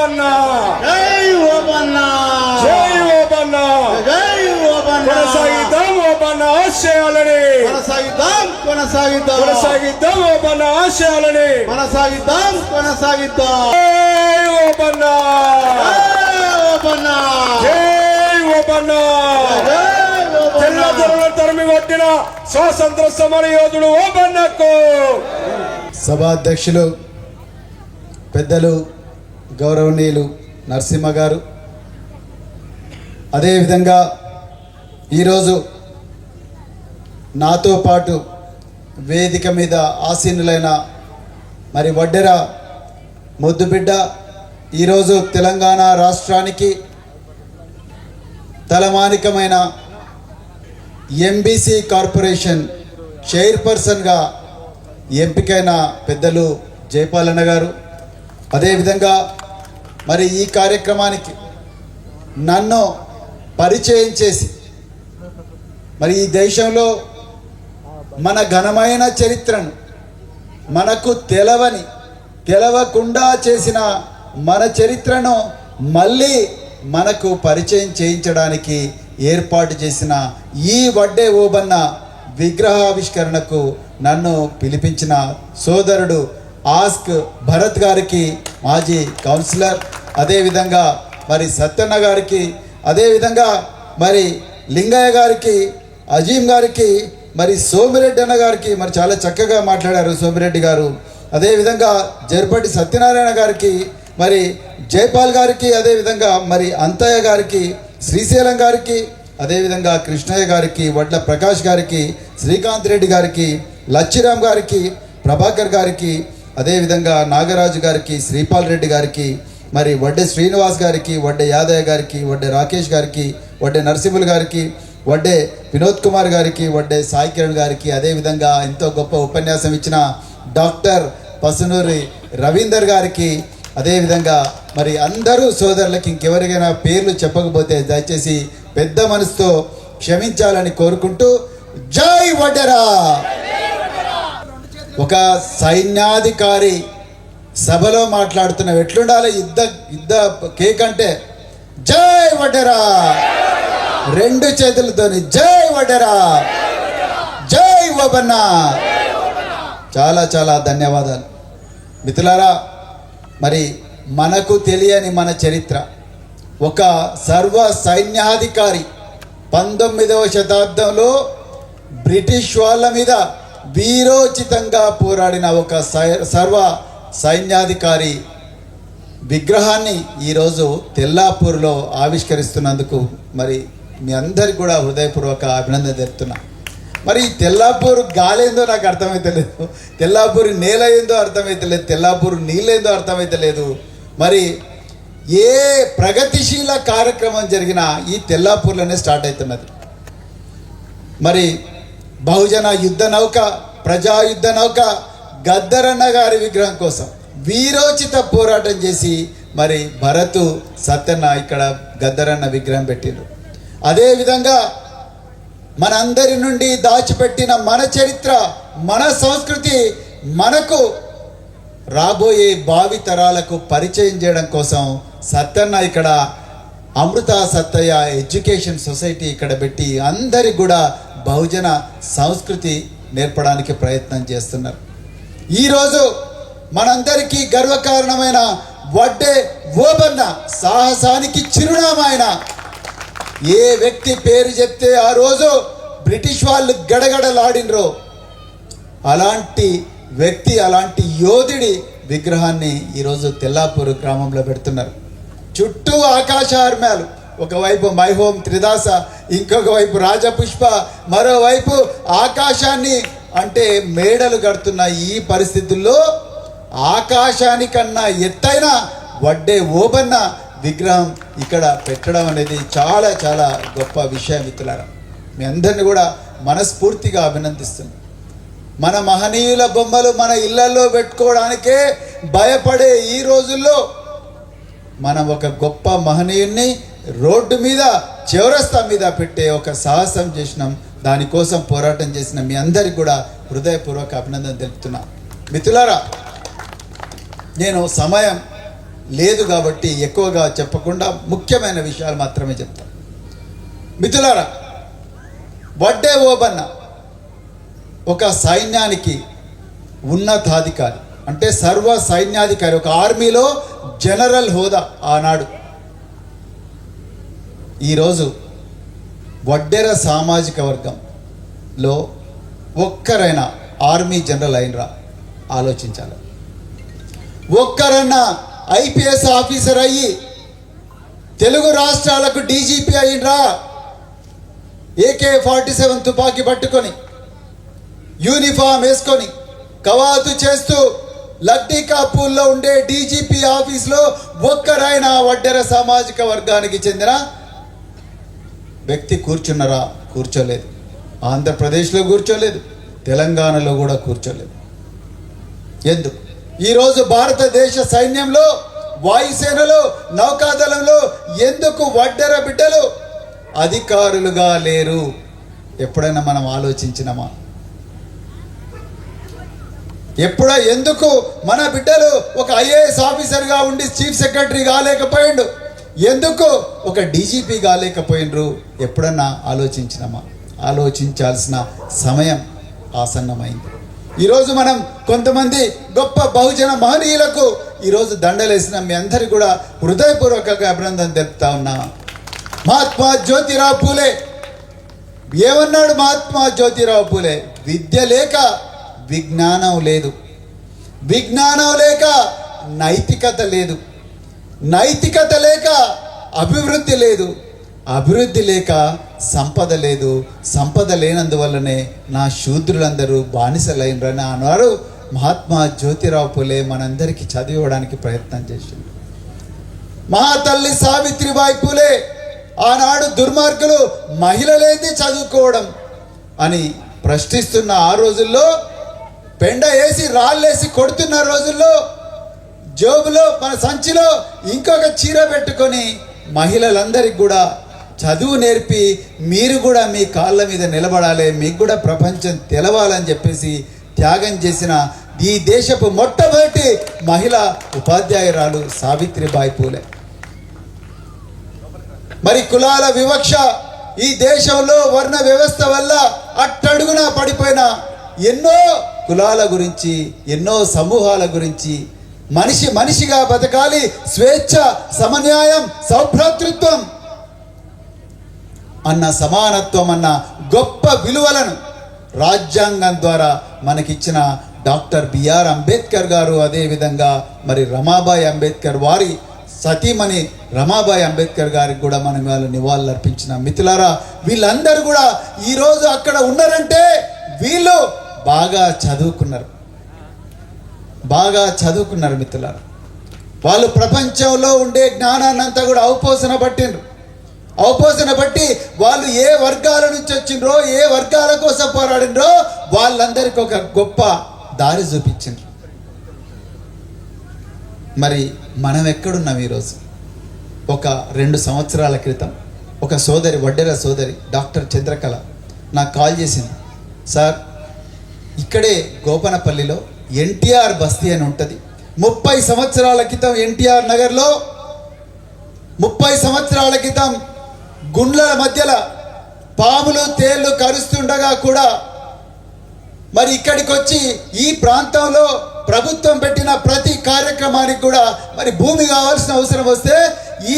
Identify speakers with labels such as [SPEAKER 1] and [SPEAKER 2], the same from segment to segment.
[SPEAKER 1] ఓబన్న
[SPEAKER 2] జై ఓబన్న
[SPEAKER 1] జై ఓబన్న
[SPEAKER 2] జై ఓబన్న
[SPEAKER 1] కొనసాగిద్దాం ఓబన్న ఆశయాలని కొనసాగిద్దాం ఓబన్న ఆశయాలని
[SPEAKER 2] కొనసాగిద్దాం
[SPEAKER 1] జై ఓబన్న
[SPEAKER 2] ఓబన్న
[SPEAKER 1] జై ఓబన్న తెల్లదొరల తరిమి కొట్టిన స్వాతంత్ర సమర యోధుడు ఓబన్నకు.
[SPEAKER 3] సభాధ్యక్షులు పెద్దలు గౌరవనీయులు నరసింహ గారు, అదేవిధంగా ఈరోజు నాతో పాటు వేదిక మీద ఆసీనులైన మరి వడ్డెర ముద్దుబిడ్డ, ఈరోజు తెలంగాణ రాష్ట్రానికి తలమానికమైన ఎంబీసీ కార్పొరేషన్ చైర్పర్సన్గా ఎంపికైన పెద్దలు జయపాలన్న గారు, అదేవిధంగా మరి ఈ కార్యక్రమానికి నన్ను పరిచయం చేసి మరి ఈ దేశంలో మన ఘనమైన చరిత్రను మనకు తెలవకుండా చేసిన మన చరిత్రను మళ్ళీ మనకు పరిచయం చేయించడానికి ఏర్పాటు చేసిన ఈ వడ్డే ఓబన్న విగ్రహావిష్కరణకు నన్ను పిలిపించిన సోదరుడు ఆస్క్ భరత్ గారికి, మాజీ కౌన్సిలర్, అదేవిధంగా మరి సత్యన్న గారికి, అదేవిధంగా మరి లింగయ్య గారికి, అజీం గారికి, మరి సోమిరెడ్డి అన్న గారికి, మరి చాలా చక్కగా మాట్లాడారు సోమిరెడ్డి గారు, అదేవిధంగా జర్పటి సత్యనారాయణ గారికి, మరి జైపాల్ గారికి, అదేవిధంగా మరి అంతయ్య గారికి, శ్రీశైలం గారికి, అదేవిధంగా కృష్ణయ్య గారికి, వడ్ల ప్రకాష్ గారికి, శ్రీకాంత్ రెడ్డి గారికి, లచ్చిరామ్ గారికి, ప్రభాకర్ గారికి, అదేవిధంగా నాగరాజు గారికి, శ్రీపాల్ రెడ్డి గారికి, మరి వడ్డే శ్రీనివాస్ గారికి, వడ్డే యాదయ్య గారికి, వడ్డే రాకేష్ గారికి, వడ్డే నరసింహులు గారికి, వడ్డే వినోద్ కుమార్ గారికి, వడ్డే సాయి కిరణ్ గారికి, అదేవిధంగా ఎంతో గొప్ప ఉపన్యాసం ఇచ్చిన డాక్టర్ పసునూరి రవీందర్ గారికి, అదేవిధంగా మరి అందరూ సోదరులకి ఇంకెవరికైనా పేర్లు చెప్పకపోతే దయచేసి పెద్ద మనసుతో క్షమించాలని కోరుకుంటూ జై వడ్డెరా. ఒక సైన్యాధికారి సభలో మాట్లాడుతున్న ఎట్లుండాలి, యుద్ధ కేక్ అంటే జై వడ్డెరా, రెండు చేతులతోని జై వడ్డెరా, జై ఓబన్న. చాలా చాలా ధన్యవాదాలు మిత్రులారా. మరి మనకు తెలియని మన చరిత్ర, ఒక సర్వ సైన్యాధికారి 19వ శతాబ్దంలో బ్రిటిష్ వాళ్ళ మీద వీరోచితంగా పోరాడిన ఒక సర్వ సైన్యాధికారి విగ్రహాన్ని ఈరోజు తెల్లాపూర్లో ఆవిష్కరిస్తున్నందుకు మరి మీ అందరికి కూడా హృదయపూర్వక అభినందన తెలుపుతున్నా. మరి తెల్లాపూర్ గాలేందో నాకు అర్థమైతలేదు, తెల్లాపూర్ నేల ఏందో అర్థమైతలేదు, తెల్లాపూర్ నీళ్ళేందో అర్థమైతలేదు. మరి ఏ ప్రగతిశీల కార్యక్రమం జరిగినా ఈ తెల్లాపూర్లోనే స్టార్ట్ అవుతున్నది. మరి బహుజన యుద్ధ నౌక, ప్రజాయుద్ధ నౌక గద్దరన్న గారి విగ్రహం కోసం వీరోచిత పోరాటం చేసి మరి భరతు సత్యన్న ఇక్కడ గద్దరన్న విగ్రహం పెట్టిండ్రు. అదేవిధంగా మనందరి నుండి దాచిపెట్టిన మన చరిత్ర, మన సంస్కృతి మనకు రాబోయే భావి తరాలకు పరిచయం చేయడం కోసం సత్యన్న ఇక్కడ అమృత సత్తయ్య ఎడ్యుకేషన్ సొసైటీ ఇక్కడ పెట్టి అందరికి కూడా బహుజన సంస్కృతి నేర్పడానికి ప్రయత్నం చేస్తున్నారు. ఈరోజు మనందరికీ గర్వకారణమైన వడ్డే ఓబన్న సాహసానికి చిరునామా. ఆయన ఏ వ్యక్తి పేరు చెప్తే ఆ రోజు బ్రిటిష్ వాళ్ళు గడగడలాడినరో అలాంటి వ్యక్తి, అలాంటి యోధుడి విగ్రహాన్ని ఈరోజు తెల్లాపూర్ గ్రామంలో పెడుతున్నారు. చుట్టూ ఆకాశహార్మ్యాలు, ఒకవైపు మై హోమ్ త్రిదాస, ఇంకొక వైపు రాజపుష్ప, మరోవైపు ఆకాశాన్ని అంటే మేడలు కడుతున్న ఈ పరిస్థితుల్లో ఆకాశానికన్నా ఎత్తైన వడ్డే ఓబన్న విగ్రహం ఇక్కడ పెట్టడం అనేది చాలా చాలా గొప్ప విషయం మిత్రులారా. మీ అందరిని కూడా మనస్ఫూర్తిగా అభినందిస్తున్నాను. మన మహనీయుల బొమ్మలు మన ఇళ్లలో పెట్టుకోవడానికే భయపడే ఈ రోజుల్లో మనం ఒక గొప్ప మహనీయుణ్ణి రోడ్డు మీద, చౌరస్తా మీద పెట్టే ఒక సాహసం చేసినాం. దానికోసం పోరాటం చేసిన మీ అందరికి కూడా హృదయపూర్వక అభినందన తెలుపుతున్నా. మిత్రులారా, నేను సమయం లేదు కాబట్టి ఎక్కువగా చెప్పకుండా ముఖ్యమైన విషయాలు మాత్రమే చెప్తాను. మిత్రులారా, వడ్డే ఓబన్న ఒక సైన్యానికి ఉన్నతాధికారి, అంటే సర్వ సైన్యాధికారి, ఒక ఆర్మీలో జనరల్ హోదా ఆనాడు. ఈరోజు వడ్డెర సామాజిక వర్గంలో ఒక్కరైనా ఆర్మీ జనరల్ అయినరా? ఆలోచించాలి. ఒక్కరన్నా ఐపీఎస్ ఆఫీసర్ అయ్యి తెలుగు రాష్ట్రాలకు డీజీపీ అయినరా? AK-47 తుపాకీ పట్టుకొని యూనిఫామ్ వేసుకొని కవాతు చేస్తూ లడ్డీ కాపూల్లో ఉండే డీజీపీ ఆఫీస్లో ఒక్కరైనా వడ్డెర సామాజిక వర్గానికి చెందిన వ్యక్తి కూర్చున్నారా? కూర్చోలేదు. ఆంధ్రప్రదేశ్లో కూర్చోలేదు, తెలంగాణలో కూడా కూర్చోలేదు. ఎందుకు? ఈరోజు భారతదేశ సైన్యంలో, వాయుసేనలో, నౌకాదళంలో ఎందుకు వడ్డెర బిడ్డలు అధికారులుగా లేరు? ఎప్పుడైనా మనం ఆలోచించినామా? ఎందుకు మన బిడ్డలు ఒక ఐఏఎస్ ఆఫీసర్గా ఉండి చీఫ్ సెక్రటరీ కాలేకపోయిండు? ఎందుకు ఒక డీజీపీ కాలేకపోయినరు? ఎప్పుడన్నా ఆలోచించినామా? ఆలోచించాల్సిన సమయం ఆసన్నమైంది. ఈరోజు మనం కొంతమంది గొప్ప బహుజన మహనీయులకు ఈరోజు దండలేసిన మీ అందరికీ కూడా హృదయపూర్వకంగా అభినందన తెలుపుతా ఉన్నా. మహాత్మా జ్యోతిరావు పూలే ఏమన్నాడు? మహాత్మా జ్యోతిరావు పూలే, విద్య లేక విజ్ఞానం లేదు, విజ్ఞానం లేక నైతికత లేదు, నైతికత లేక అభివృద్ధి లేదు, అభివృద్ధి లేక సంపద లేదు, సంపద లేనందువల్లనే నా శూద్రులందరూ బానిసలైనరని అన్నారు మహాత్మా జ్యోతిరావు పూలే. మనందరికీ చదివడానికి ప్రయత్నం చేసింది. మహాతల్లి సావిత్రిబాయి పూలే ఆనాడు దుర్మార్గులు మహిళలేంది చదువుకోవడం అని ప్రశ్నిస్తున్న ఆ రోజుల్లో, పెండ వేసి రాళ్ళేసి కొడుతున్న రోజుల్లో జోబులో మన సంచిలో ఇంకొక చీర పెట్టుకొని మహిళలందరికీ కూడా చదువు నేర్పి మీరు కూడా మీ కాళ్ళ మీద నిలబడాలి, మీకు కూడా ప్రపంచం తెలవాలని చెప్పేసి త్యాగం చేసిన ఈ దేశపు మొట్టమొదటి మహిళా ఉపాధ్యాయురాలు సావిత్రిబాయి పూలే. మరి కులాల వివక్ష, ఈ దేశంలో వర్ణ వ్యవస్థ వల్ల అట్టడుగున పడిపోయిన ఎన్నో కులాల గురించి, ఎన్నో సమూహాల గురించి, మనిషి మనిషిగా బతకాలి, స్వేచ్ఛ, సమన్యాయం, సౌభ్రాతృత్వం అన్న, సమానత్వం అన్న గొప్ప విలువలను రాజ్యాంగం ద్వారా మనకిచ్చిన డాక్టర్ బిఆర్ అంబేద్కర్ గారు, అదేవిధంగా మరి రమాబాయి అంబేద్కర్ వారి సతీమణి రమాబాయి అంబేద్కర్ గారికి కూడా మనం వాళ్ళు నివాళులు అర్పించిన. మిత్రులారా, వీళ్ళందరూ కూడా ఈరోజు అక్కడ ఉన్నారంటే వీళ్ళు బాగా చదువుకున్నారు, బాగా చదువుకున్నారు మిత్రులారా. వాళ్ళు ప్రపంచంలో ఉండే జ్ఞానాన్ని అంతా కూడా అవపోసన పట్టిండ్రు. అవపోసన బట్టి వాళ్ళు ఏ వర్గాల నుంచి వచ్చిండ్రో, ఏ వర్గాల కోసం పోరాడినరో వాళ్ళందరికీ ఒక గొప్ప దారి చూపించిండ్రు. మరి మనం ఎక్కడున్నాం ఈరోజు? ఒక 2 సంవత్సరాల క్రితం ఒక సోదరి, వడ్డెర సోదరి డాక్టర్ చంద్రకళ నాకు కాల్ చేసింది. సార్, ఇక్కడే గోపనపల్లిలో ఎన్టీఆర్ బస్తీ అని ఉంటుంది. 30 సంవత్సరాల క్రితం ఎన్టీఆర్ నగర్లో 30 సంవత్సరాల క్రితం గుండ్ల మధ్యలో పాములు తేళ్లు కరుస్తుండగా కూడా మరి ఇక్కడికి వచ్చి ఈ ప్రాంతంలో ప్రభుత్వం పెట్టిన ప్రతి కార్యక్రమానికి కూడా మరి భూమి కావాల్సిన అవసరం వస్తే ఈ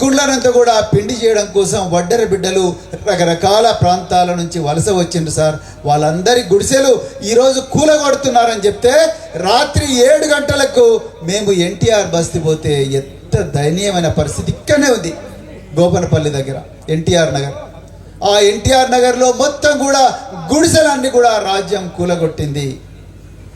[SPEAKER 3] గుండ్లనంతా కూడా పిండి చేయడం కోసం వడ్డెర బిడ్డలు రకరకాల ప్రాంతాల నుంచి వలస వచ్చిండ్రు సార్. వాళ్ళందరి గుడిసెలు ఈరోజు కూలగొడుతున్నారని చెప్తే రాత్రి 7 గంటలకు మేము ఎన్టీఆర్ బస్తీ పోతే ఎంత దయనీయమైన పరిస్థితి ఇక్కడనే ఉంది. గోపనపల్లి దగ్గర ఎన్టీఆర్ నగర్, ఆ ఎన్టీఆర్ నగర్లో మొత్తం కూడా గుడిసెలన్నీ కూడా రాజ్యం కూలగొట్టింది.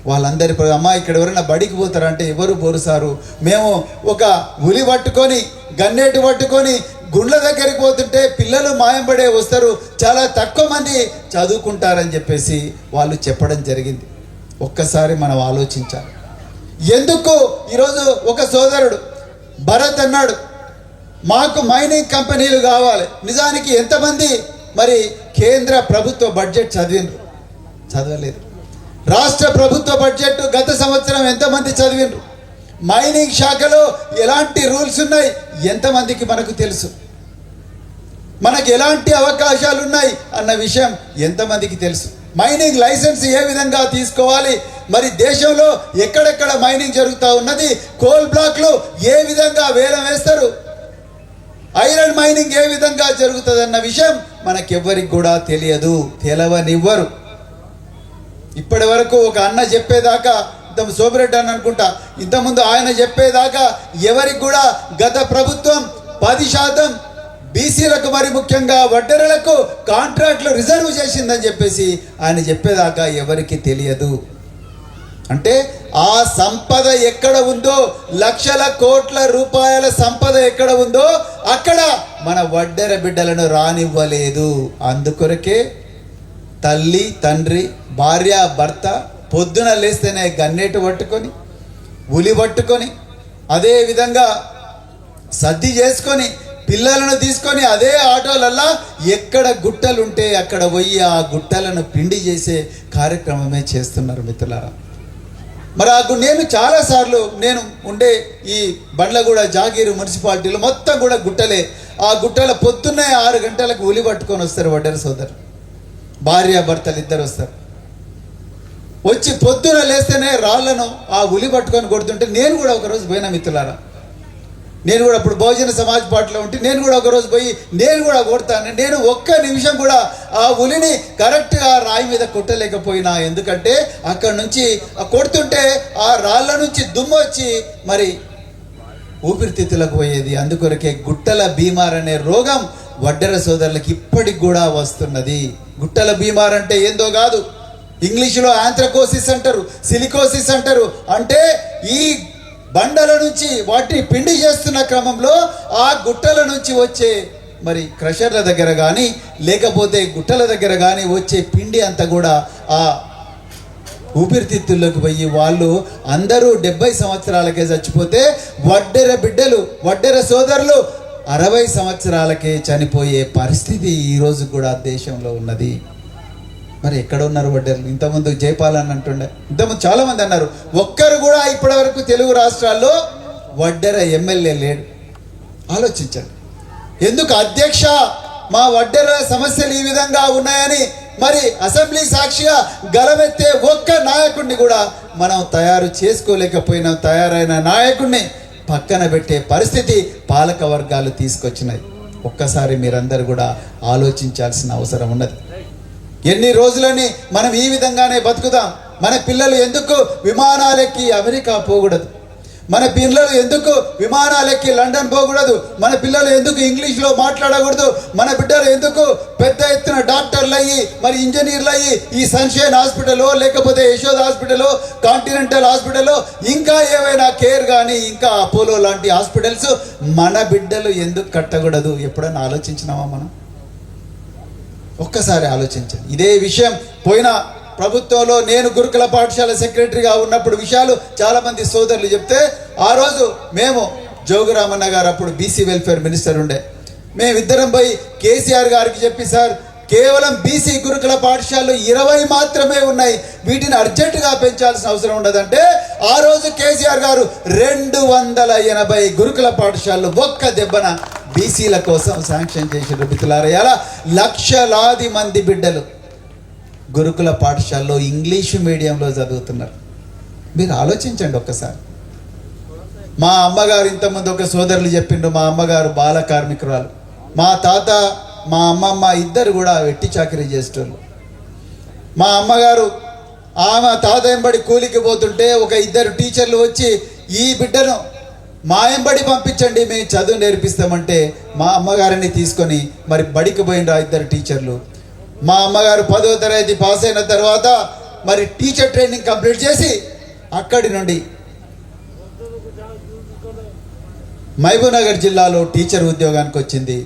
[SPEAKER 3] వాళ్ళందరి అమ్మ ఇక్కడ ఎవరైనా బడికి పోతారంటే ఎవరు పోరుసారు? మేము ఒక ఉలి పట్టుకొని, గన్నేటి పట్టుకొని గుండ్ల దగ్గరికి పోతుంటే పిల్లలు మాయంబడే వస్తారు, చాలా తక్కువ మంది చదువుకుంటారని చెప్పేసి వాళ్ళు చెప్పడం జరిగింది. ఒక్కసారి మనం ఆలోచించాలి. ఎందుకు ఈరోజు ఒక సోదరుడు భరత్ అన్నాడు, మాకు మైనింగ్ కంపెనీలు కావాలి. నిజానికి ఎంతమంది మరి కేంద్ర ప్రభుత్వ బడ్జెట్ చదివినరు? చదవలేదు. రాష్ట్ర ప్రభుత్వ బడ్జెట్ గత సంవత్సరం ఎంతమంది చదివినరు? మైనింగ్ శాఖలో ఎలాంటి రూల్స్ ఉన్నాయి ఎంతమందికి మనకు తెలుసు? మనకు ఎలాంటి అవకాశాలు ఉన్నాయి అన్న విషయం ఎంతమందికి తెలుసు? మైనింగ్ లైసెన్స్ ఏ విధంగా తీసుకోవాలి, మరి దేశంలో ఎక్కడెక్కడ మైనింగ్ జరుగుతూ ఉన్నది, కోల్ బ్లాక్లు ఏ విధంగా వేలం వేస్తారు, ఐరన్ మైనింగ్ ఏ విధంగా జరుగుతుంది అన్న విషయం మనకెవ్వరికి కూడా తెలియదు, తెలవనివ్వరు. ఇప్పటి వరకు ఒక అన్న చెప్పేదాకా, ఇంత సోమిరెడ్డి అని అనుకుంటా, ఇంతకుముందు ఆయన చెప్పేదాకా ఎవరికి కూడా గత ప్రభుత్వం 10% బీసీలకు, మరి ముఖ్యంగా వడ్డెరలకు కాంట్రాక్ట్లు రిజర్వ్ చేసిందని చెప్పేసి ఆయన చెప్పేదాకా ఎవరికి తెలియదు. అంటే ఆ సంపద ఎక్కడ ఉందో, లక్షల కోట్ల రూపాయల సంపద ఎక్కడ ఉందో అక్కడ మన వడ్డెర బిడ్డలను రానివ్వలేదు. అందుకొరకే తల్లి, తండ్రి, భార్య, భర్త పొద్దున లేస్తేనే గన్నేటు పట్టుకొని, ఉలి పట్టుకొని, అదే విధంగా సద్ది చేసుకొని, పిల్లలను తీసుకొని అదే ఆటోలల్లా ఎక్కడ గుట్టలుంటే అక్కడ పోయి ఆ గుట్టలను పిండి చేసే కార్యక్రమమే చేస్తున్నారు మిత్రులారా. మరి నేను చాలాసార్లు నేను ఉండే ఈ బండ్లగూడ జాగీరు మున్సిపాలిటీలో మొత్తం కూడా గుట్టలే. ఆ గుట్టల పొద్దున్నే 6 గంటలకు ఉలి పట్టుకొని వస్తారు వడ్డెర సోదరు, భార్య భర్తలు ఇద్దరు వస్తారు. వచ్చి పొద్దున లేస్తేనే రాళ్లను ఆ ఉలి పట్టుకొని కొడుతుంటే నేను కూడా ఒకరోజు పోయినా మిత్రులారా. నేను కూడా అప్పుడు బహుజన సమాజ్ పార్టీలో ఉంటే నేను కూడా ఒకరోజు పోయి నేను కూడా కొడతాను. నేను ఒక్క నిమిషం కూడా ఆ ఉలిని కరెక్ట్గా రాయి మీద కొట్టలేకపోయినా, ఎందుకంటే అక్కడ నుంచి కొడుతుంటే ఆ రాళ్ళ నుంచి దుమ్ము వచ్చి మరి ఊపిరితిత్తులకు పోయేది. అందుకొరకే గుట్టల బీమార్ అనే రోగం వడ్డెర సోదరులకు ఇప్పటికి కూడా వస్తున్నది. గుట్టల బీమార్ అంటే ఏందో కాదు, ఇంగ్లీషులో ఆంథ్రకోసిస్ అంటారు, సిలికోసిస్ అంటారు. అంటే ఈ బండల నుంచి వాటిని పిండి చేస్తున్న క్రమంలో ఆ గుట్టల నుంచి వచ్చే మరి క్రషర్ల దగ్గర కానీ లేకపోతే గుట్టల దగ్గర కానీ వచ్చే పిండి అంతా కూడా ఆ ఊపిరితిత్తుల్లోకి పోయి వాళ్ళు అందరూ 70 సంవత్సరాలకే చచ్చిపోతే వడ్డెర బిడ్డలు, వడ్డెర సోదరులు 60 సంవత్సరాలకే చనిపోయే పరిస్థితి ఈరోజు కూడా దేశంలో ఉన్నది. మరి ఎక్కడ ఉన్నారు వడ్డెరలు? ఇంతకుముందు జైపాల్ అని అంటుండే, ఇంతకుముందు చాలామంది అన్నారు. ఒక్కరు కూడా ఇప్పటి వరకు తెలుగు రాష్ట్రాల్లో వడ్డెర ఎమ్మెల్యే లేడు. ఆలోచించండి. ఎందుకు అధ్యక్ష మా వడ్డెర సమస్యలు ఈ విధంగా ఉన్నాయని మరి అసెంబ్లీ సాక్షిగా గలమెత్తే ఒక్క నాయకుడిని కూడా మనం తయారు చేసుకోలేకపోయినాం. తయారైన నాయకుడిని పక్కన పెట్టే పరిస్థితి పాలక వర్గాలు తీసుకొచ్చినాయి. ఒక్కసారి మీరందరూ కూడా ఆలోచించాల్సిన అవసరం ఉన్నది. ఎన్ని రోజులని మనం ఈ విధంగానే బతుకుదాం? మన పిల్లలు ఎందుకు విమానాలెక్కి అమెరికా పోకూడదు? మన పిల్లలు ఎందుకు విమానాలెక్కి లండన్ పోకూడదు? మన పిల్లలు ఎందుకు ఇంగ్లీష్లో మాట్లాడకూడదు? మన బిడ్డలు ఎందుకు పెద్ద ఎత్తున డాక్టర్లు అయ్యి మరి ఇంజనీర్లు అయ్యి ఈ సన్షైన్ హాస్పిటల్లో లేకపోతే యశోద్ హాస్పిటల్లో కాంటినెంటల్ హాస్పిటల్లో ఇంకా ఏవైనా కేర్ కానీ ఇంకా అపోలో లాంటి హాస్పిటల్స్ మన బిడ్డలు ఎందుకు కట్టకూడదు? ఎప్పుడైనా ఆలోచించినామా మనం? ఒక్కసారి ఆలోచించండి. ఇదే విషయం పోయిన ప్రభుత్వంలో నేను గురుకుల పాఠశాల సెక్రటరీగా ఉన్నప్పుడు విషయాలు చాలామంది సోదరులు చెప్తే, ఆ రోజు మేము జోగురామన్న గారు అప్పుడు బీసీ వెల్ఫేర్ మినిస్టర్ ఉండే, మేమిద్దరం పోయి కేసీఆర్ గారికి చెప్పి, సార్ కేవలం బీసీ గురుకుల పాఠశాలలు 20 మాత్రమే ఉన్నాయి, వీటిని అర్జెంటుగా పెంచాల్సిన అవసరం ఉండదంటే ఆ రోజు కేసీఆర్ గారు 280 గురుకుల పాఠశాలలు ఒక్క దెబ్బన బీసీల కోసం శాంక్షన్ చేసిన మిత్రులారా. లక్షలాది మంది బిడ్డలు గురుకుల పాఠశాలలో ఇంగ్లీషు మీడియంలో చదువుతున్నారు. మీరు ఆలోచించండి ఒక్కసారి. మా అమ్మగారు ఇంతకుముందు ఒక సోదరులు చెప్పిండ్రు, మా అమ్మగారు బాల కార్మికురాలు, మా తాత మా అమ్మమ్మ ఇద్దరు కూడా వెట్టి చాకరీ చేసేటోళ్ళు. మా అమ్మగారు ఆమె తాత ఎంబడి కూలికి పోతుంటే ఒక 2 టీచర్లు వచ్చి ఈ బిడ్డను మా ఎంబడి పంపించండి, మేము చదువు నేర్పిస్తామంటే మా అమ్మగారిని తీసుకొని మరి బడికి పోయిన 2 టీచర్లు. మా అమ్మగారు 10వ తరగతి పాస్ అయిన తర్వాత మరి టీచర్ ట్రైనింగ్ కంప్లీట్ చేసి అక్కడి నుండి మహబూబ్నగర్ జిల్లాలో టీచర్ ఉద్యోగానికి వచ్చింది.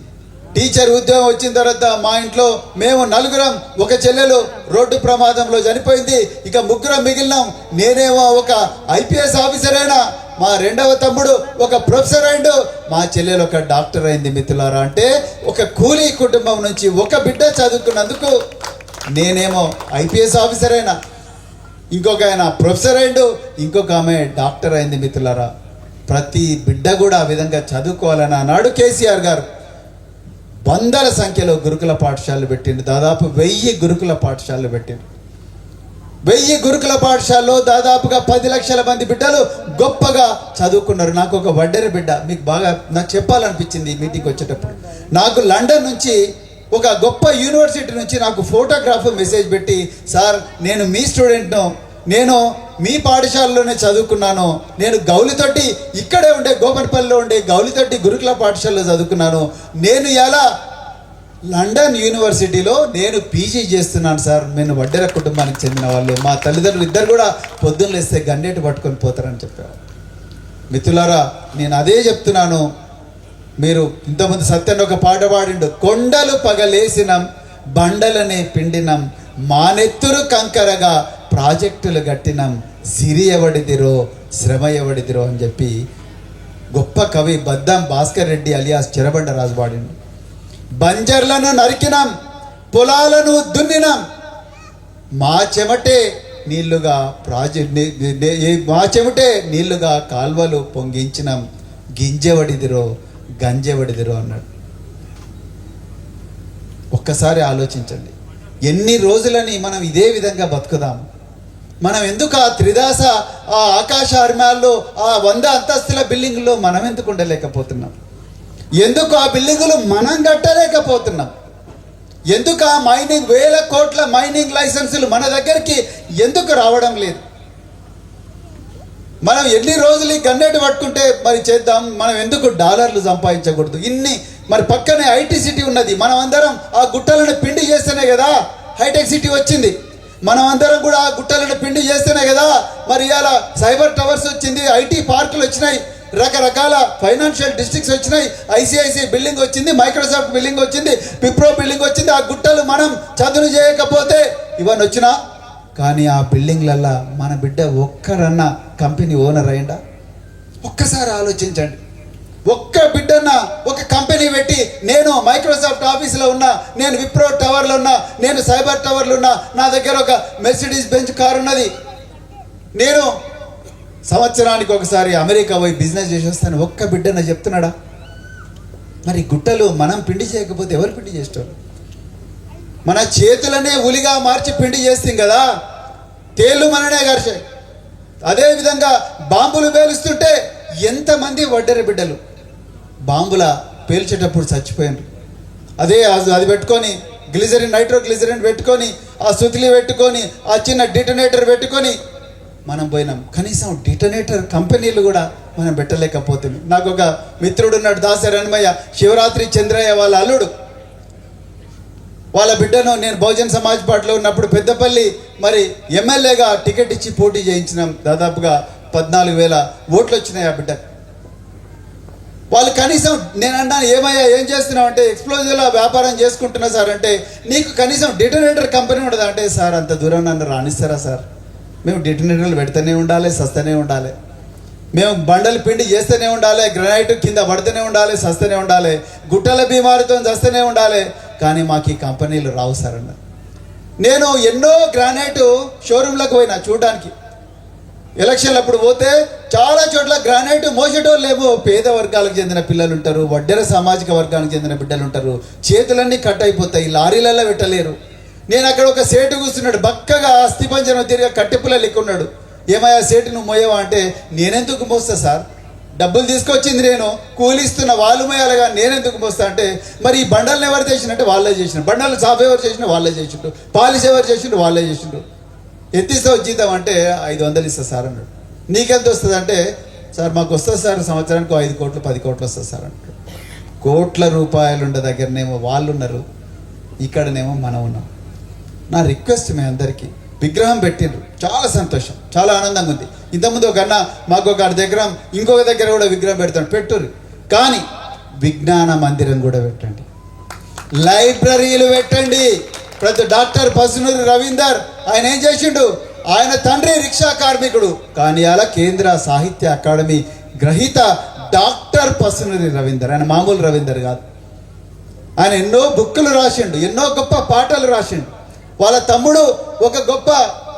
[SPEAKER 3] టీచర్ ఉద్యోగం వచ్చిన తర్వాత మా ఇంట్లో మేము 4 ఒక చెల్లెలు రోడ్డు ప్రమాదంలో చనిపోయింది, ఇక 3 మిగిలినాం. నేనేమో ఒక ఐపీఎస్ ఆఫీసర్ అయినా, మా 2వ తమ్ముడు ఒక ప్రొఫెసర్ అయిండు, మా చెల్లెలు ఒక డాక్టర్ అయింది మిత్రులారా. అంటే ఒక కూలీ కుటుంబం నుంచి ఒక బిడ్డ చదువుకున్నందుకు నేనేమో ఐపీఎస్ ఆఫీసర్ అయినా, ఇంకొక ఆయన ప్రొఫెసర్ అయిండు, ఇంకొక ఆమె డాక్టర్ అయింది మిత్రులారా. ప్రతి బిడ్డ కూడా ఆ విధంగా చదువుకోవాలని ఆనాడు కేసీఆర్ గారు వందల సంఖ్యలో గురుకుల పాఠశాలలు పెట్టిండు. దాదాపు 1000 గురుకుల పాఠశాలలు పెట్టిండు. 1000 గురుకుల పాఠశాలలో దాదాపుగా 10 లక్షల మంది బిడ్డలు గొప్పగా చదువుకున్నారు. నాకు ఒక వడ్డెర బిడ్డ మీకు బాగా నాకు చెప్పాలనిపించింది ఈ మీటింగ్ వచ్చేటప్పుడు. నాకు లండన్ నుంచి ఒక గొప్ప యూనివర్సిటీ నుంచి నాకు ఫోటోగ్రాఫ్ మెసేజ్ పెట్టి, సార్ నేను మీ స్టూడెంట్ను, నేను మీ పాఠశాలలోనే చదువుకున్నాను, నేను గౌలితోటి ఇక్కడే ఉండే గోపన్పల్లిలో ఉండే గౌలితోటి గురుకుల పాఠశాలలో చదువుకున్నాను, నేను ఎలా లండన్ యూనివర్సిటీలో నేను పీజీ చేస్తున్నాను సార్, నేను వడ్డెర కుటుంబానికి చెందిన వాళ్ళు, మా తల్లిదండ్రులు ఇద్దరు కూడా పొద్దున్న లేస్తే గన్నేటి పట్టుకొని పోతారని చెప్పారు. మిత్రులారా, నేను అదే చెప్తున్నాను. మీరు ఇంతకుముందు సత్యన్న ఒక పాట పాడిండు, కొండలు పగలేసినం బండలనే పిండినం మానెత్తురు కంకరగా ప్రాజెక్టులు గట్టినం సిరి ఎవడిదిరో శ్రమ ఎవడిదిరో అని చెప్పి గొప్ప కవి బద్దం భాస్కర్ రెడ్డి అలియాస్ చెరబండ రాజు పాడిండు. బంజర్లను నరికినం పొలాలను దున్నినం మా చెమటే నీళ్లుగా మా చెమటే నీళ్లుగా కాల్వలు పొంగించినం గింజెవడిదిరో గంజెవడిదిరో అన్నాడు. ఒక్కసారి ఆలోచించండి, ఎన్ని రోజులని మనం ఇదే విధంగా బతుకుదాం? మనం ఎందుకు ఆ త్రిదాస ఆ ఆకాశ ఆర్మ్యాల్లో ఆ 100 అంతస్తుల బిల్డింగ్లో మనం ఎందుకు ఉండలేకపోతున్నాం? ఎందుకు ఆ బిల్డింగులు మనం కట్టలేకపోతున్నాం? ఎందుకు ఆ మైనింగ్ 1000 కోట్ల మైనింగ్ లైసెన్సులు మన దగ్గరికి ఎందుకు రావడం లేదు? మనం ఎన్ని రోజులు ఈ గన్నేటి పట్టుకుంటే మరి చేద్దాం, మనం ఎందుకు డాలర్లు సంపాదించకూడదు? ఇన్ని మరి పక్కనే ఐటీ సిటీ ఉన్నది, మనం అందరం ఆ గుట్టలను పిండి చేస్తేనే కదా హైటెక్ సిటీ వచ్చింది. మనం అందరం కూడా ఆ గుట్టలను పిండి చేస్తేనే కదా మరి ఇవాళ సైబర్ టవర్స్ వచ్చింది, ఐటీ పార్కులు వచ్చినాయి, రకరకాల ఫైనాన్షియల్ డిస్ట్రిక్ట్స్ వచ్చినాయి, ఐసిఐసిఐ బిల్డింగ్ వచ్చింది, మైక్రోసాఫ్ట్ బిల్డింగ్ వచ్చింది, విప్రో బిల్డింగ్ వచ్చింది. ఆ గుట్టలు మనం చదువు చేయకపోతే ఇవన్నీ వచ్చినా కానీ ఆ బిల్డింగ్లల్లా మన బిడ్డ ఒక్కరన్నా కంపెనీ ఓనర్ అయిందా? ఒక్కసారి ఆలోచించండి. ఒక్క బిడ్డన్న ఒక కంపెనీ పెట్టి నేను మైక్రోసాఫ్ట్ ఆఫీసులో ఉన్నా, నేను విప్రో టవర్లో ఉన్నా, నేను సైబర్ టవర్లో ఉన్నా, నా దగ్గర ఒక మెర్సిడీస్ బెంచ్ కారు ఉన్నది, నేను సంవత్సరానికి ఒకసారి అమెరికా పోయి బిజినెస్ చేసి వస్తాను, ఒక్క బిడ్డన్న చెప్తున్నాడా? మరి గుట్టలు మనం పిండి చేయకపోతే ఎవరు పిండి చేస్తారు? మన చేతులనే ఉలిగా మార్చి పిండి చేస్తాం కదా, తేళ్ళు మననే గర్షే. అదేవిధంగా బాంబులు పేలుస్తుంటే ఎంతమంది వడ్డెర బిడ్డలు బాంబుల పేల్చేటప్పుడు చచ్చిపోయారు. అది పెట్టుకొని నైట్రోగ్లిజరిన్ పెట్టుకొని ఆ సుతిలి పెట్టుకొని ఆ చిన్న డిటనేటర్ పెట్టుకొని మనం పోయినాం. కనీసం డిటనేటర్ కంపెనీలు కూడా మనం పెట్టలేకపోతుంది. నాకు ఒక మిత్రుడు ఉన్నాడు, దాసరి హనుమయ్య, శివరాత్రి చంద్రయ్య వాళ్ళ అల్లుడు. వాళ్ళ బిడ్డను నేను బహుజన్ సమాజ్ పార్టీలో ఉన్నప్పుడు పెద్దపల్లి మరి ఎమ్మెల్యేగా టికెట్ ఇచ్చి పోటీ చేయించినాం. దాదాపుగా 14,000 ఓట్లు వచ్చినాయి ఆ బిడ్డకు. వాళ్ళు కనీసం నేను అన్నాను, ఏమయ్యా ఏం చేస్తున్నావు అంటే, ఎక్స్ప్లోజివ్ల వ్యాపారం చేసుకుంటున్నా సార్ అంటే, నీకు కనీసం డిటనేటర్ కంపెనీ ఉండదా అంటే, సార్ అంత దూరం నన్ను రాణిస్తారా సార్? మేము డిటనేటర్లు పెడుతూనే ఉండాలి, సస్తూనే ఉండాలి, మేము బండలు పిండి చేస్తూనే ఉండాలి, గ్రనైట్ కింద పడుతూనే ఉండాలి, సస్తూనే ఉండాలి, గుట్టల బీమారితో చస్తూనే ఉండాలి, కానీ మాకు ఈ కంపెనీలు రావు సార్ అన్నారు. నేను ఎన్నో గ్రానైట్ షోరూమ్లకు పోయినా చూడడానికి. ఎలక్షన్లు అప్పుడు పోతే చాలా చోట్ల గ్రానైట్ మోసేటోళ్ళు ఏమో పేద వర్గాలకు చెందిన పిల్లలు ఉంటారు, వడ్డెర సామాజిక వర్గానికి చెందిన బిడ్డలు ఉంటారు, చేతులన్నీ కట్ అయిపోతాయి, లారీలలో పెట్టలేరు. నేను అక్కడ ఒక సేటు కూర్చున్నాడు, బక్కగా అస్థిపంజరం తిరిగి కట్టెపుల్ల లెక్కున్నాడు. ఏమయ్యా సేటు నువ్వు మోయవా అంటే, నేనెందుకు మోస్తా సార్, డబ్బులు తీసుకొచ్చింది నేను, కూలిస్తున్న వాళ్ళు మోయాలిగా నేనెందుకు మోస్తా అంటే, మరి ఈ బండలను ఎవరు చేసినట్టే వాళ్ళే చేసినారు, బండలు సాఫ్ ఎవరు చేసినా వాళ్ళే చేసిండ్రు, పాలిష్ ఎవరు చేసిండ్రు వాళ్ళే చేసిండ్రు. ఎత్తిస్తావు జీతం అంటే 500 ఇస్తా సార్ అన్నాడు. నీకెంత వస్తుంది అంటే, సార్ మాకు వస్తుంది సార్ సంవత్సరానికి 5 కోట్లు 10 కోట్లు వస్తుంది సార్ అంటాడు. కోట్ల రూపాయలు ఉండే దగ్గరనేమో వాళ్ళు ఉన్నారు, ఇక్కడనేమో మనం ఉన్నాం. నా రిక్వెస్ట్ మీ అందరికీ, విగ్రహం పెట్టిండ్రు, చాలా సంతోషం, చాలా ఆనందంగా ఉంది. ఇంతకుముందు ఒక అన్న మాకు ఒక దగ్గర ఇంకొక దగ్గర కూడా విగ్రహం పెడతాడు, పెట్టుర్రు, కానీ విజ్ఞాన మందిరం కూడా పెట్టండి, లైబ్రరీలు పెట్టండి. ప్రతి డాక్టర్ పసునూరి రవీందర్ ఆయన ఏం చేసిండు, ఆయన తండ్రి రిక్షా కార్మికుడు, కానీ అలా కేంద్ర సాహిత్య అకాడమీ గ్రహీత డాక్టర్ పసునూరి రవీందర్, ఆయన మామూలు రవీందర్ కాదు. ఆయన ఎన్నో బుక్కులు రాసిండు, ఎన్నో గొప్ప పాటలు రాసిండు. వాళ్ళ తమ్ముడు ఒక గొప్ప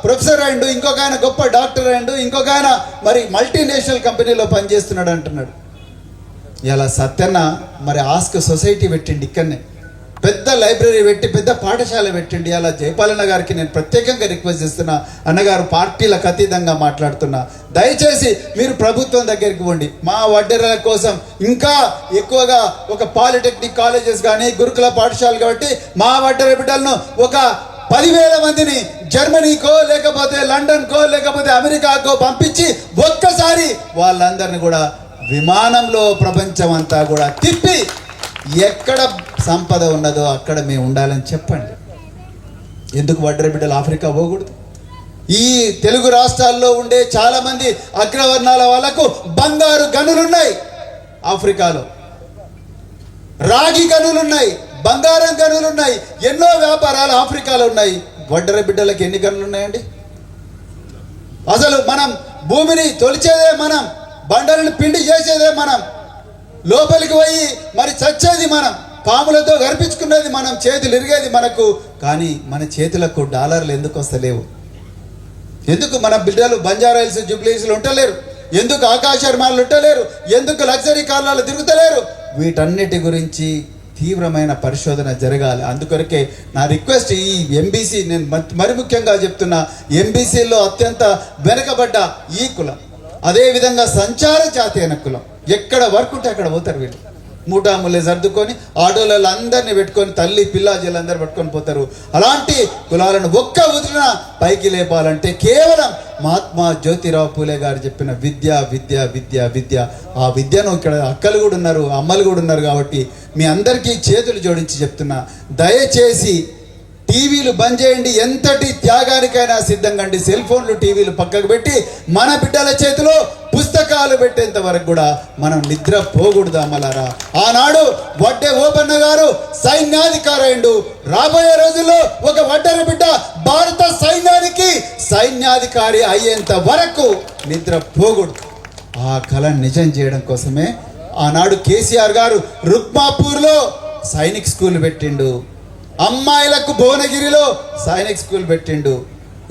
[SPEAKER 3] ప్రొఫెసర్ అయిండు, ఇంకొక ఆయన గొప్ప డాక్టర్ అయిండు, ఇంకొక ఆయన మరి మల్టీనేషనల్ కంపెనీలో పనిచేస్తున్నాడు అంటున్నాడు. ఇలా సత్యన్న మరి ఆస్క్ సొసైటీ పెట్టిండి, ఇక్కడనే పెద్ద లైబ్రరీ పెట్టి పెద్ద పాఠశాల పెట్టిండి. అలా జయపాలన్న గారికి నేను ప్రత్యేకంగా రిక్వెస్ట్ చేస్తున్నా, అన్నగారు పార్టీలకు అతీతంగా మాట్లాడుతున్నా, దయచేసి మీరు ప్రభుత్వం దగ్గరికి పోండి. మా వడ్డెరల కోసం ఇంకా ఎక్కువగా ఒక పాలిటెక్నిక్ కాలేజెస్ కానీ గురుకుల పాఠశాలలు కాబట్టి మా వడ్డెర బిడ్డలను ఒక 10,000 మందిని జర్మనీకో లేకపోతే లండన్కో లేకపోతే అమెరికాకో పంపించి ఒక్కసారి వాళ్ళందరినీ కూడా విమానంలో ప్రపంచం అంతా కూడా తిప్పి ఎక్కడ సంపద ఉన్నదో అక్కడ మేము ఉండాలని చెప్పండి. ఎందుకు వడ్డెర బిడ్డలు ఆఫ్రికా పోకూడదు? ఈ తెలుగు రాష్ట్రాల్లో ఉండే చాలామంది అగ్రవర్ణాల వాళ్ళకు బంగారు గనులున్నాయి, ఆఫ్రికాలో రాగి గనులున్నాయి, బంగారం గనులున్నాయి, ఎన్నో వ్యాపారాలు ఆఫ్రికాలో ఉన్నాయి. వడ్డెర బిడ్డలకు ఎన్ని గనులు ఉన్నాయండి? అసలు మనం భూమిని తొలిచేదే మనం, బండలను పిండి చేసేదే మనం, లోపలికి పోయి మరి చచ్చేది మనం, పాములతో గర్పించుకునేది మనం, చేతులు ఇరిగేది మనకు. కానీ మన చేతులకు డాలర్లు ఎందుకు వస్తలేవు? ఎందుకు మన బిడ్డలు బంజారాయిల్స్ జూబ్లీస్లు ఉండలేరు? ఎందుకు ఆకాశర్మాలు ఉండలేరు? ఎందుకు లగ్జరీ కార్లలో తిరుగుతలేరు? వీటన్నిటి గురించి తీవ్రమైన పరిశోధన జరగాలి. అందుకొరకే నా రిక్వెస్ట్, ఈ ఎంబీసీ నేను మరి ముఖ్యంగా చెప్తున్నా, ఎంబీసీలో అత్యంత వెనకబడ్డ ఈ కులం, అదేవిధంగా సంచార జాతి అయిన కులం, ఎక్కడ వర్క్ ఉంటే అక్కడ పోతారు వీళ్ళు. మూటాముల్లే సర్దుకొని ఆటోలలో అందరినీ పెట్టుకొని తల్లి పిల్లాజీలందరూ పట్టుకొని పోతారు. అలాంటి కులాలను ఒక్క ఉదిరిన పైకి లేపాలంటే కేవలం మహాత్మా జ్యోతిరావు పూలే గారు చెప్పిన విద్య విద్య విద్య విద్య. ఆ విద్యను ఇక్కడ అక్కలు కూడా ఉన్నారు, అమ్మలు కూడా ఉన్నారు. కాబట్టి మీ అందరికీ చేతులు జోడించి చెప్తున్నా, దయచేసి టీవీలు బంద్ చేయండి. ఎంతటి త్యాగానికైనా సిద్ధంగా అండి. సెల్ ఫోన్లు టీవీలు పక్కకు పెట్టి మన బిడ్డల చేతిలో పుస్తకాలు పెట్టేంత వరకు కూడా మనం నిద్ర పోకూడదు అమ్మలారా. ఆనాడు వడ్డే ఓబన్న గారు సైన్యాధికారైండు. రాబోయే రోజుల్లో ఒక వడ్డెర బిడ్డ భారత సైన్యానికి సైన్యాధికారి అయ్యేంత వరకు నిద్ర పోకూడదు. ఆ కళను నిజం చేయడం కోసమే ఆనాడు కేసీఆర్ గారు రుక్మాపూర్లో సైనిక్ స్కూల్ పెట్టిండు, అమ్మాయిలకు భువనగిరిలో సైనిక్ స్కూల్ పెట్టిండు,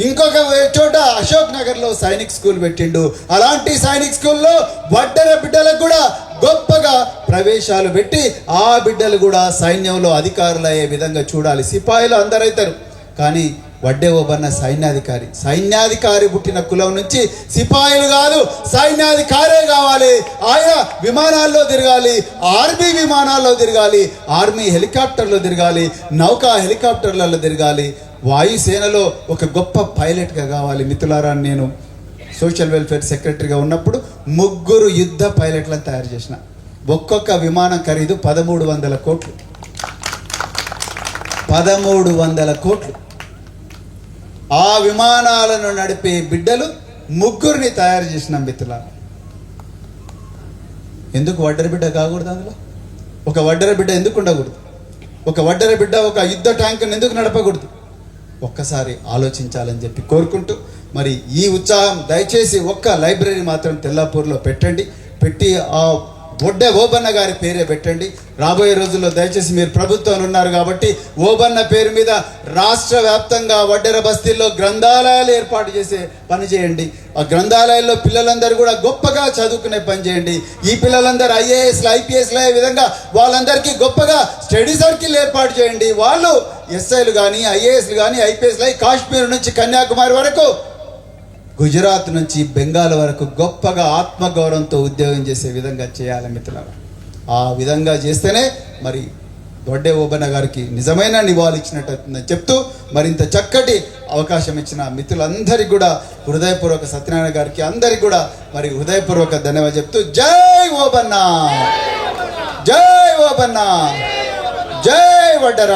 [SPEAKER 3] ఇంకొక చోట అశోక్ నగర్లో సైనిక్ స్కూల్ పెట్టిండు. అలాంటి సైనిక్ స్కూల్లో వడ్డెర బిడ్డలకు కూడా గొప్పగా ప్రవేశాలు పెట్టి ఆ బిడ్డలు కూడా సైన్యంలో అధికారులు అయ్యే విధంగా చూడాలి. సిపాయిలు అందరైతారు, కానీ వడ్డే ఓబన్న సైన్యాధికారి పుట్టిన కులం నుంచి సిపాయిలు కాదు, సైన్యాధికారే కావాలి. ఆయన విమానాల్లో తిరగాలి, ఆర్మీ విమానాల్లో తిరగాలి, ఆర్మీ హెలికాప్టర్లో తిరగాలి, నౌకా హెలికాప్టర్లలో తిరగాలి, వాయుసేనలో ఒక గొప్ప పైలట్గా కావాలి. మిత్రులారా, నేను సోషల్ వెల్ఫేర్ సెక్రటరీగా ఉన్నప్పుడు 3 యుద్ధ పైలట్లను తయారు చేసిన. ఒక్కొక్క విమానం ఖరీదు 1300 కోట్లు. 1300 కోట్లు. ఆ విమానాలను నడిపే బిడ్డలు 3 తయారు చేసిన మిత్రులారా. ఎందుకు వడ్డెర బిడ్డ కాకూడదు? అందులో ఒక వడ్డెర బిడ్డ ఎందుకు ఉండకూడదు? ఒక వడ్డెర బిడ్డ ఒక యుద్ధ ట్యాంకును ఎందుకు నడపకూడదు? ఒక్కసారి ఆలోచించాలని చెప్పి కోరుకుంటూ, మరి ఈ ఉత్సాహం దయచేసి ఒక్క లైబ్రరీ మాత్రం తెల్లాపూర్లో పెట్టి ఆ వడ్డే ఓబన్న గారి పేరే పెట్టండి. రాబోయే రోజుల్లో దయచేసి మీరు ప్రభుత్వం ఉన్నారు కాబట్టి ఓబన్న పేరు మీద రాష్ట్ర వ్యాప్తంగా వడ్డెర బస్తీల్లో గ్రంథాలయాలు ఏర్పాటు చేసే పని చేయండి. ఆ గ్రంథాలయాల్లో పిల్లలందరూ కూడా గొప్పగా చదువుకునే పని చేయండి. ఈ పిల్లలందరూ ఐఏఎస్లు ఐపీఎస్లు అయ్యే విధంగా వాళ్ళందరికీ గొప్పగా స్టడీ సర్కిల్ ఏర్పాటు చేయండి. వాళ్ళు ఎస్ఐలు కానీ ఐఏఎస్లు కానీ ఐపీఎస్లు అయ్యి కాశ్మీర్ నుంచి కన్యాకుమారి వరకు, గుజరాత్ నుంచి బెంగాల్ వరకు గొప్పగా ఆత్మగౌరవంతో ఉద్యోగం చేసే విధంగా చేయాలి మిత్రులారా. ఆ విధంగా చేస్తేనే మరి వడ్డే ఓబన్న గారికి నిజమైన నివాళి ఇచ్చినట్టు చెప్తూ, మరింత చక్కటి అవకాశం ఇచ్చిన మిత్రులందరికీ కూడా హృదయపూర్వక, సత్యనారాయణ గారికి అందరికీ కూడా మరి హృదయపూర్వక ధన్యవాదాలు చెప్తూ, జై ఓబన్న, జై ఓబన్న, జై వడ్డెర.